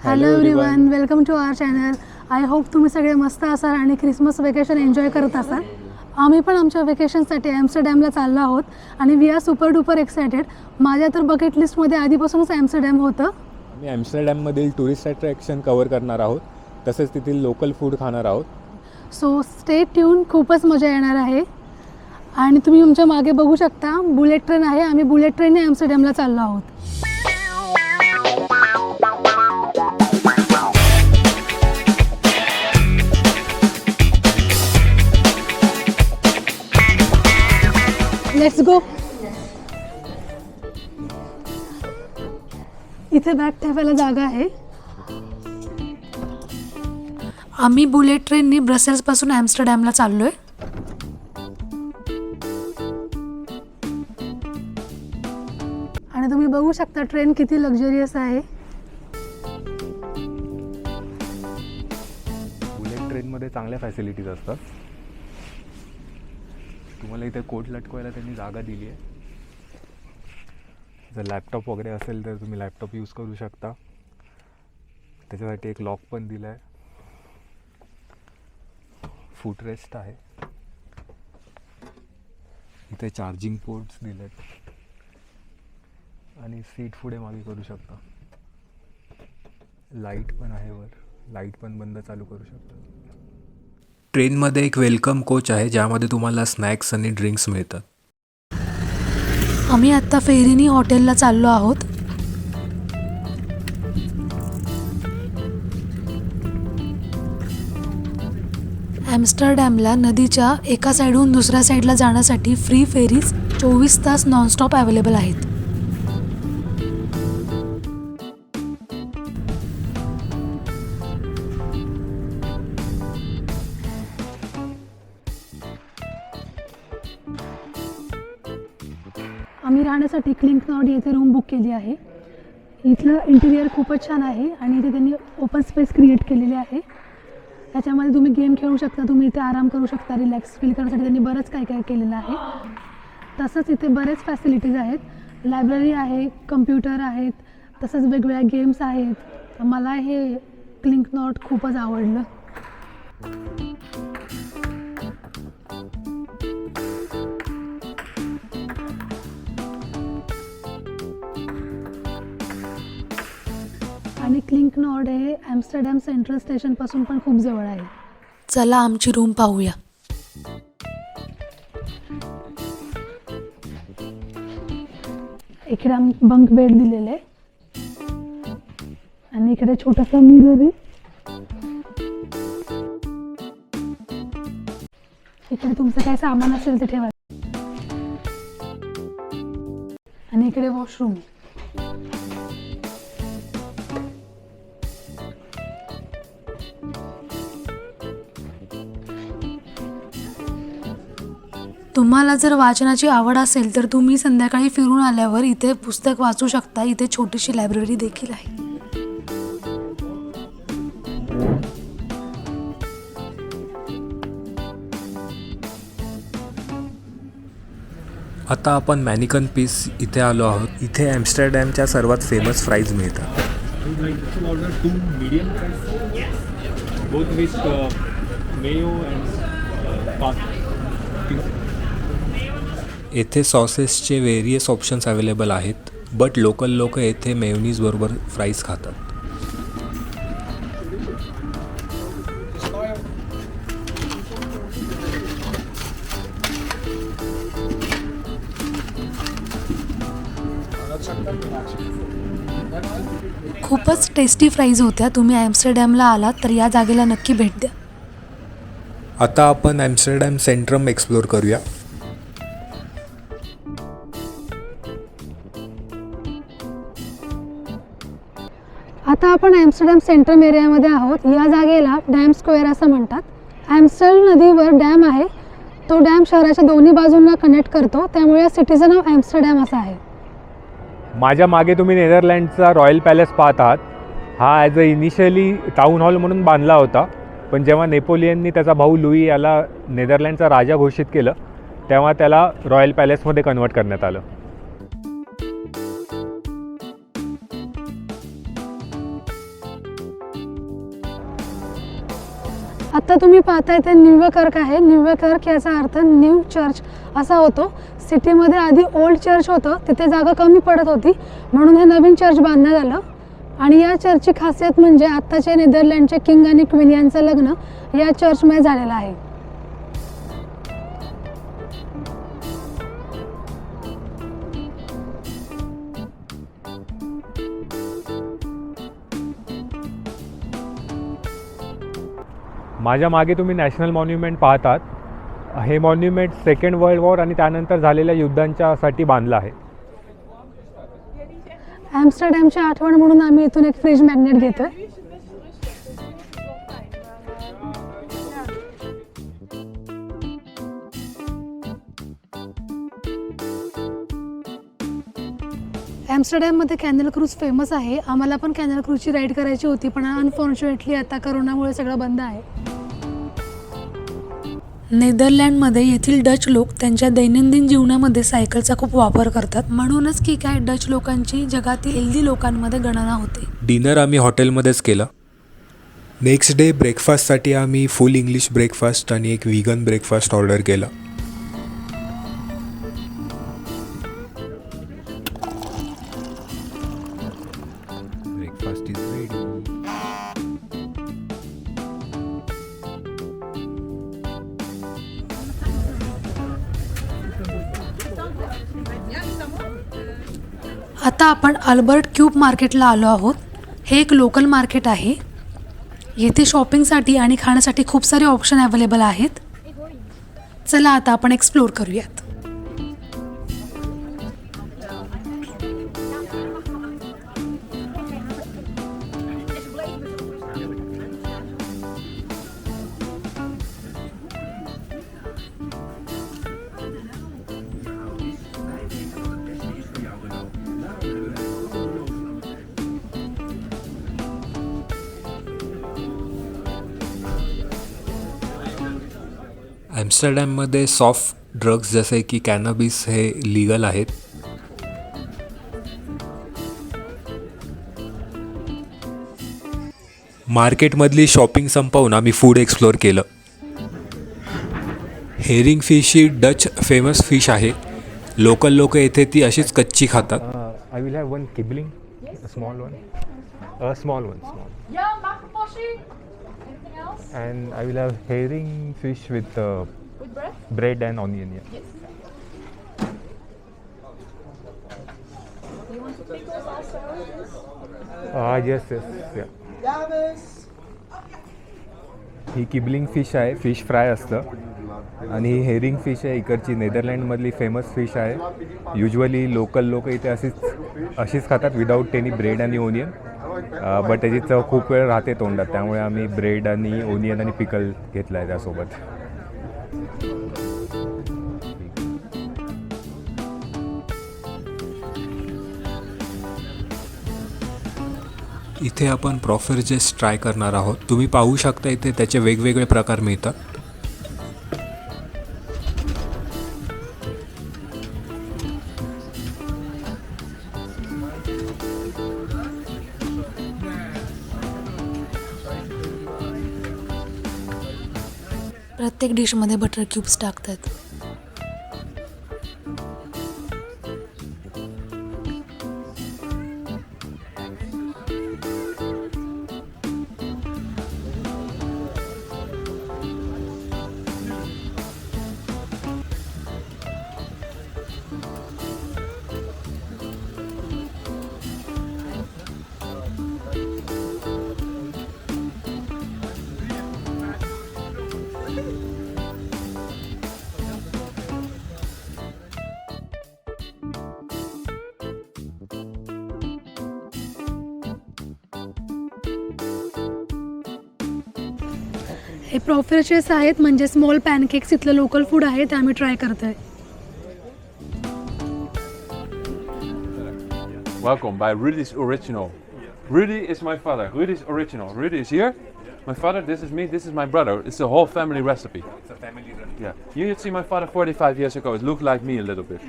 Hello everyone, welcome to our channel. I hope तुम्ही सगळे मस्त असाल आणि ख्रिसमस वेकेशन एन्जॉय करत असाल. आम्ही पण आमच्या वेकेशनसाठी ॲम्स्टरडॅमला चाललो आहोत आणि we are super duper excited. माझ्या तर बकेट लिस्टमध्ये आधीपासूनच ॲम्स्टरडॅम होतं. आम्ही ॲम्स्टरडॅममधील टुरिस्ट अट्रॅक्शन कवर करणार आहोत, तसेच तेथील लोकल फूड खाणार आहोत. सो स्टे ट्यून, खूपच मजा येणार आहे. आणि तुम्ही तुमच्या मागे बघू शकता बुलेट ट्रेन आहे. आम्ही बुलेट ट्रेनने ॲम्स्टरडॅमला चाललो आहोत. Let's go. इथे बॅग ठेवायला जागा आहे. आम्ही बुलेट ट्रेननी ब्रसेल्सपासून ॲम्स्टरडॅमला चाललोय. आणि तुम्ही बघू शकता ट्रेन किती लक्झरियस आहे. बुलेट ट्रेनमध्ये चांगल्या फॅसिलिटीज असतात. तुम्हाला इथे कोट लटकवायला त्यांनी जागा दिली आहे. जर लॅपटॉप वगैरे असेल तर तुम्ही लॅपटॉप यूज करू शकता. त्याच्यासाठी एक लॉक पण दिला आहे. फूट रेस्ट आहे. इथे चार्जिंग पोर्ट्स दिले आहेत आणि सीट पुढे मागे करू शकता. लाईट पण आहे वर, लाईट पण बंद चालू करू शकता. ट्रेनमध्ये एक वेलकम कोच आहे ज्यामध्ये तुम्हाला स्नॅक्स आणि ड्रिंक्स मिळतात. आम्ही आत्ता फेरीनी हॉटेलला चाललो आहोत. ॲम्स्टरडॅमला नदीच्या एका साईडहून दुसऱ्या साईडला जाण्यासाठी फ्री फेरीज 24 तास नॉनस्टॉप अवेलेबल आहेत. आम्ही राहण्यासाठी क्लिंकनॉड येथे रूम बुक केली आहे. इथलं इंटिरियर खूपच छान आहे आणि इथे त्यांनी ओपन स्पेस क्रिएट केलेली आहे. त्याच्यामध्ये तुम्ही गेम खेळू शकता, तुम्ही इथे आराम करू शकता. रिलॅक्स फील करण्यासाठी त्यांनी बरंच काय काय केलेलं आहे. तसंच इथे बरेच फॅसिलिटीज आहेत. लायब्ररी आहे, कम्प्युटर आहेत, तसंच वेगवेगळ्या गेम्स आहेत. मला हे क्लिंकनॉड खूपच आवडलं. आणि क्लिंकनॉड हे ॲम्स्टरडॅम सेंट्रल स्टेशनपासून पण खूप जवळ आहे. चला आमची रूम पाहूया. इकडे आम्ही बंक बेड दिलेले आणि इकडे छोटासा मिरर आहे. इकडे तुमचं काय सामान असेल ते ठेवा. आणि इकडे वॉशरूम. तुम्हाला जर वाचनाची आवड असेल तर तुम्ही संध्याकाळी फिरून आल्यावर इथे पुस्तक वाचू शकता. इथे छोटीशी लायब्ररी देखील आहे. आता आपण मॅनिकन पीस इथे आलो आहोत. इथे ॲम्स्टरडॅमच्या सर्वात फेमस फ्राईज मिळतात. येथे सॉसेसचे वेरियस ऑप्शन्स अवेलेबल आहेत, बट लोकल लोक येथे मेयोनीज बरोबर फ्राईज खातात. खूपच टेस्टी फ्राईज होत्या. तुम्ही ॲम्स्टरडॅमला आलात तर या जागेला नक्की भेट द्या. आता आपण ॲम्स्टरडॅम सेंट्रम एक्सप्लोर करूया. आता आपण ॲम्स्टरडॅम सेंट्रम एरियामध्ये आहोत. या जागेला डॅम स्क्वेअर असं म्हणतात. ॲम्स्टर नदीवर डॅम आहे. तो डॅम शहराच्या दोन्ही बाजूंना कनेक्ट करतो, त्यामुळे सिटीझन ऑफ ॲम्स्टरडॅम असा आहे. माझ्या मागे तुम्ही नेदरलँडचा रॉयल पॅलेस पाहत आहात. हा as a initially town hall म्हणून बांधला होता, पण जेव्हा नेपोलियननी त्याचा भाऊ लुई याला नेदरलँडचा राजा घोषित केलं तेव्हा त्याला रॉयल पॅलेसमध्ये कन्वर्ट करण्यात आलं. आता तुम्ही पाहताय ते न्यूयॉर्क आहे. न्यूयॉर्क याचा अर्थ न्यू चर्च असा होतो. सिटीमध्ये आधी ओल्ड चर्च होतं, तिथे जागा कमी पडत होती म्हणून हे नवीन चर्च बांधण्यात आलं. आणि या चर्चची खासियत म्हणजे आत्ताचे नेदरलँडचे किंग आणि क्वीन यांचं लग्न या चर्चमध्ये झालेलं आहे. माझ्या मागे तुम्ही नॅशनल मॉन्युमेंट पाहतात. हे मॉन्युमेंट सेकंड वर्ल्ड वॉर आणि त्यानंतर झालेल्या युद्धांच्यासाठी बांधलं आहे. ॲम्स्टरडॅमची आठवण म्हणून आम्ही इथून एक फ्रीज मॅग्नेट घेतोय. ॲम्स्टरडॅममध्ये कॅनल क्रूज फेमस आहे. आम्हाला पण कॅनल क्रूजची राईड करायची होती, पण अनफॉर्च्युनेटली आता करोनामुळे सगळं बंद आहे. नेदरलँडमध्ये येथील डच लोक त्यांच्या दैनंदिन जीवनामध्ये सायकलचा खूप वापर करतात. म्हणूनच की काय डच लोकांची जगातील हेल्दी लोकांमध्ये गणना होते. डिनर आम्ही हॉटेलमध्येच केला. नेक्स्ट डे ब्रेकफास्टसाठी आम्ही फुल इंग्लिश ब्रेकफास्ट आणि एक व्हीगन ब्रेकफास्ट ऑर्डर केला. Breakfast is ready. आता आपण अल्बर्ट क्यूब मार्केटला आलो आहोत. हे एक लोकल मार्केट आहे. येथे शॉपिंगसाठी आणि खाण्यासाठी खूप सारे ऑप्शन अवेलेबल आहेत. चला आता आपण एक्सप्लोर करूयात. ॲम्स्टरडॅममध्ये सॉफ्ट ड्रग्ज जसे की कॅनबिस हे लीगल आहेत. मार्केटमधली शॉपिंग संपवून आम्ही फूड एक्सप्लोअर केलं. हेरिंग फिश ही डच फेमस फिश आहे. लोकल लोक येथे ती अशीच कच्ची खातात. I will have one kibbeling, small one, small one, small. And I will have herring fish with bread and onion. Yeah. Yes. You want to pickles also? Yes, yeah. He किबलिंग fish आहे, fish fry असतं. आणि ही herring fish आहे, इकडची नेदरलँडमधली famous fish आहे. Usually local लोक इथे अशीच खातात विदाऊट एनी ब्रेड आणि ओनियन. बट त्याची चव खूप वेळ राहते तोंडात, त्यामुळे आम्ही ब्रेड आणि ओनियन आणि पिकल घेतला आहे त्यासोबत. इथे आपण प्रॉफेर्जेस ट्राय करणार आहोत. तुम्ही पाहू शकता इथे त्याचे वेगवेगळे प्रकार मिळतात. प्रत्येक डिशमध्ये बटर क्यूब्स टाकतात. हे प्रॉफेर्जेस आहेत, म्हणजे स्मॉल पॅनकेक्स. इथलं लोकल फूड आहे, ते आम्ही ट्राय करतोय. Welcome by Rudy's Original. Rudy is my father. Rudy's Original. Rudy is here. My father, this is me, this is my brother. It's a whole family recipe. It's a family run. Yeah. You see my father 45 years ago. It looked like me a little bit.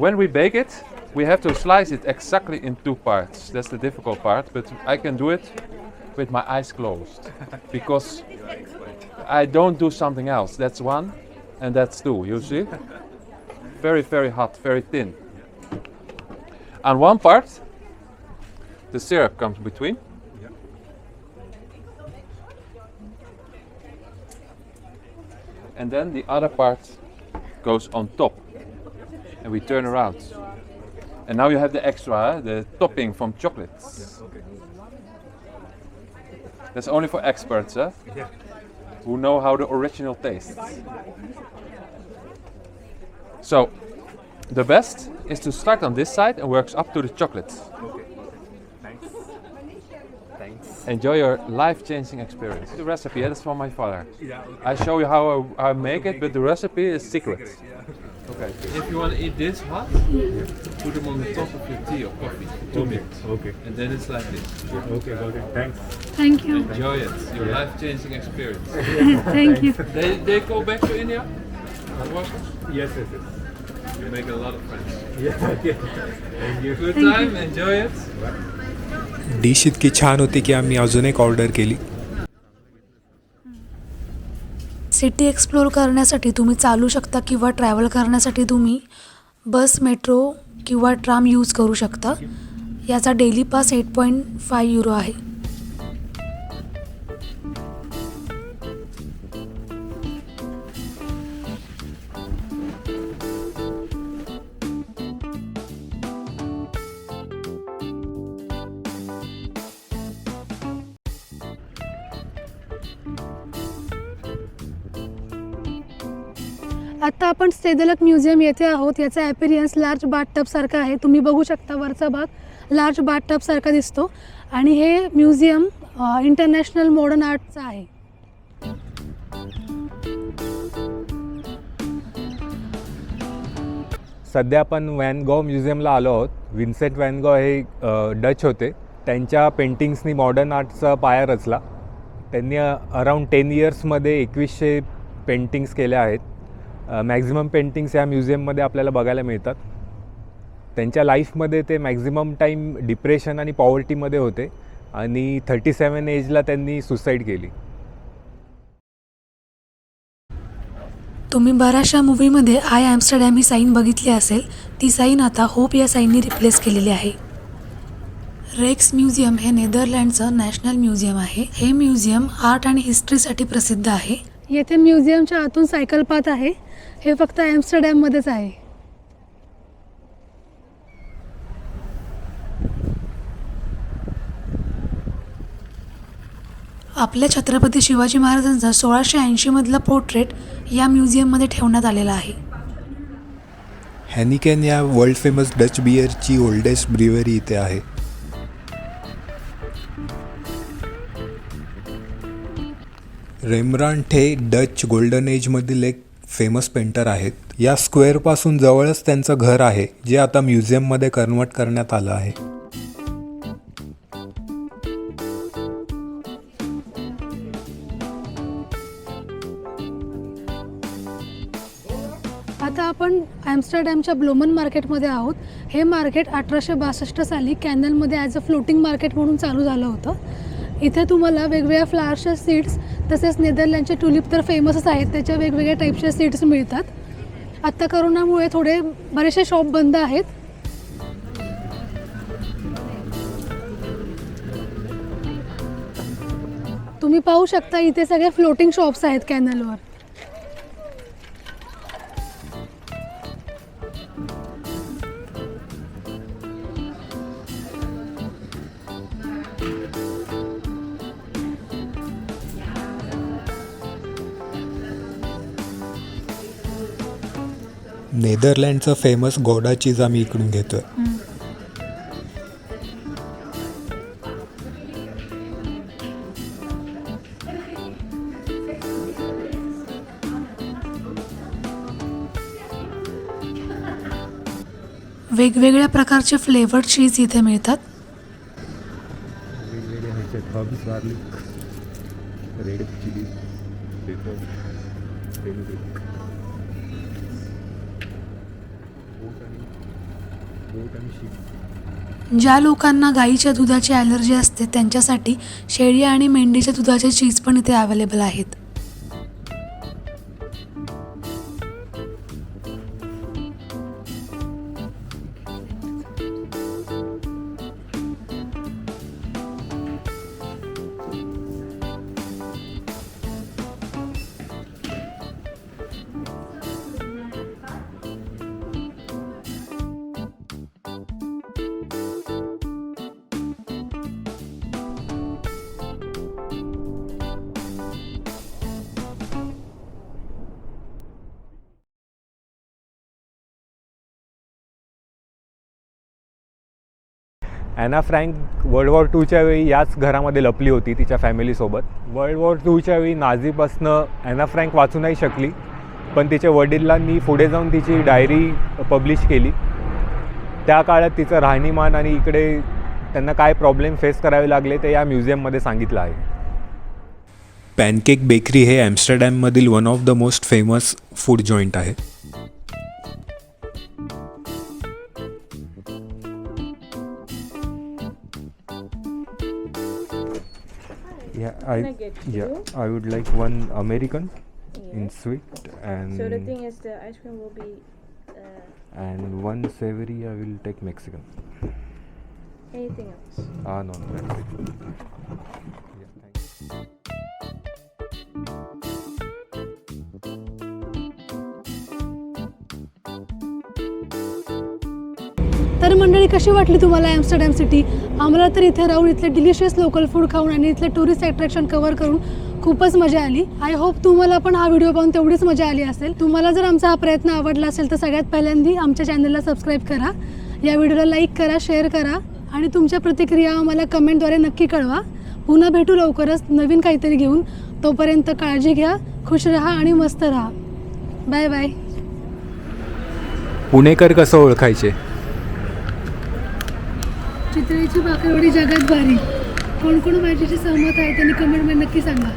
When we bake it, we have to slice it exactly in two parts. That's the difficult part, but I can do it. with my eyes closed because I don't do something else. That's one, and that's two. You see, very very hot, very thin. On one part, the syrup comes between. And then the other part goes on top. And we turn around. And now you have the extra, the topping from chocolates. That's only for experts, who know how the original tastes. So, the best is to start on this side and works up to the chocolates. Thanks. Enjoy your life-changing experience. The recipe, that's from my father. I show you how I make it, but the recipe is secret. Okay. If you want to eat this hot, put them on the top of your tea or coffee. 2 minutes. Okay. And then it's like this. Okay, got it. Thanks. Thank you. Enjoy it. Your life-changing experience. Thank you. They go back to India? Yes. You make a lot of friends. Yeah. Thank you. Good Thank time. Enjoy it. Dish इतकी छान होती की आम्ही अजून एक order केली. City explore करण्यासाठी तुम्ही चालू शकता किंवा ट्रॅव्हल करण्यासाठी तुम्ही बस, मेट्रो किंवा ट्राम यूज करू शकता. याचा डेली पास 8.5 युरो आहे. आता आपण स्टेदलक म्युझियम येथे आहोत. याचा ॲपिरियन्स लार्ज बाथटबसारखा आहे. तुम्ही बघू शकता वरचा भाग लार्ज बाथटबसारखा दिसतो आणि हे म्युझियम इंटरनॅशनल मॉडर्न आर्टचं आहे. सध्या आपण व्हॅन गॉ म्युझियमला आलो आहोत. विन्सेंट व्हॅन गॉ हे डच होते. त्यांच्या पेंटिंग्सनी मॉडर्न आर्टचा पाया रचला. त्यांनी अराऊंड 10 इयर्समध्ये 2100 पेंटिंग्स केल्या आहेत. मॅक्झिमम पेंटिंग्स या म्युझियममध्ये आपल्याला बघायला मिळतात. त्यांच्या लाईफमध्ये ते मॅक्झिमम टाईम डिप्रेशन आणि पॉवर्टीमध्ये होते आणि 37 एजला त्यांनी सुसाईड केली. तुम्ही बऱ्याचशा मूवीमध्ये आय ॲम्स्टरडॅम ही साईन बघितली असेल. ती साईन आता होप या साईननी रिप्लेस केलेली आहे. रेक्स म्युझियम हे नेदरलँडचं नॅशनल म्युझियम आहे. हे म्युझियम आर्ट आणि हिस्ट्रीसाठी प्रसिद्ध आहे. येथे म्युझियमच्या आतून सायकल पाथ आहे. हे फक्त ॲम्स्टरडॅममध्येच आहे. आपल्या छत्रपती शिवाजी महाराजांचा 1680 मधला पोर्ट्रेट या म्युझियममध्ये ठेवण्यात आलेला आहे. हॅनिकेन या वर्ल्ड फेमस डच बिअरची ओल्डेस्ट ब्रिवरी इथे आहे. रेम्ब्रांट हे डच गोल्डन एजमधील एक फेमस पेंटर आहेत. या स्क्वेअरपासून जवळच त्यांचं घर आहे जे आता म्युझियममध्ये कन्वर्ट करण्यात आलं आहे. आता आपण ॲम्स्टरडॅमच्या ब्लोमन मार्केटमध्ये आहोत. हे मार्केट 1862 साली कॅनलमध्ये ॲज अ फ्लोटिंग मार्केट म्हणून चालू झालं होतं. इथे तुम्हाला वेगवेगळ्या फ्लावरच्या सीड्स तसेच नेदरलँडचे टुलिप तर फेमसच आहेत. त्याच्या वेगवेगळ्या टाईपच्या सीड्स मिळतात. आत्ता करोनामुळे बरेचसे शॉप बंद आहेत. तुम्ही पाहू शकता इथे सगळे फ्लोटिंग शॉप्स आहेत कॅनलवर. नेदरलँडचं फेमस गौडा चीज आम्ही इकडून घेतोय. वेगवेगळ्या प्रकारचे फ्लेवर्ड चीज इथे मिळतात. ज्या लोकांना गाईच्या दुधाची ॲलर्जी असते त्यांच्यासाठी शेळी आणि मेंढीच्या दुधाचे चीज पण इथे अवेलेबल आहेत. ॲना फ्रँक वर्ल्ड वॉर टूच्या वेळी याच घरामध्ये लपली होती तिच्या फॅमिलीसोबत. वर्ल्ड वॉर टूच्या वेळी नाझीपासनं ॲना फ्रँक वाचू नाही शकली, पण तिच्या वडिलांनी पुढे जाऊन तिची डायरी पब्लिश केली. त्या काळात तिचं राहणीमान आणि इकडे त्यांना काय प्रॉब्लेम फेस करावे लागले ते या म्युझियममध्ये सांगितलं आहे. पॅनकेक बेकरी हे ॲम्स्टरडॅममधील one of the most famous food joint आहे. I would like one American in sweet and So the thing is, the ice cream will be and one savory. I will take Mexican. anything else. No, that's it. Yeah, thanks. तर मंडळी, कशी वाटली तुम्हाला Amsterdam city? आम्हाला तर इथे राहून इथले डिलिशियस लोकल फूड खाऊन आणि इथले टुरिस्ट अट्रॅक्शन कव्हर करून खूपच मजा आली. आय होप तुम्हाला पण हा व्हिडिओ पाहून तेवढीच मजा आली असेल. तुम्हाला जर आमचा हा प्रयत्न आवडला असेल तर सगळ्यात पहिल्यांदा आमच्या चॅनलला सबस्क्राईब करा, या व्हिडिओला लाईक करा, शेअर करा आणि तुमच्या प्रतिक्रिया आम्हाला कमेंटद्वारे नक्की कळवा. पुन्हा भेटू लवकरच नवीन काहीतरी घेऊन. तोपर्यंत काळजी घ्या, खुश राहा आणि मस्त राहा. Bye bye. पुणेकर कसं ओळखायचे? चितळेची भाकरवडी जगात भारी. कोण कोण माझ्याशी सहमत आहे त्यांनी कमेंटमध्ये नक्की सांगा.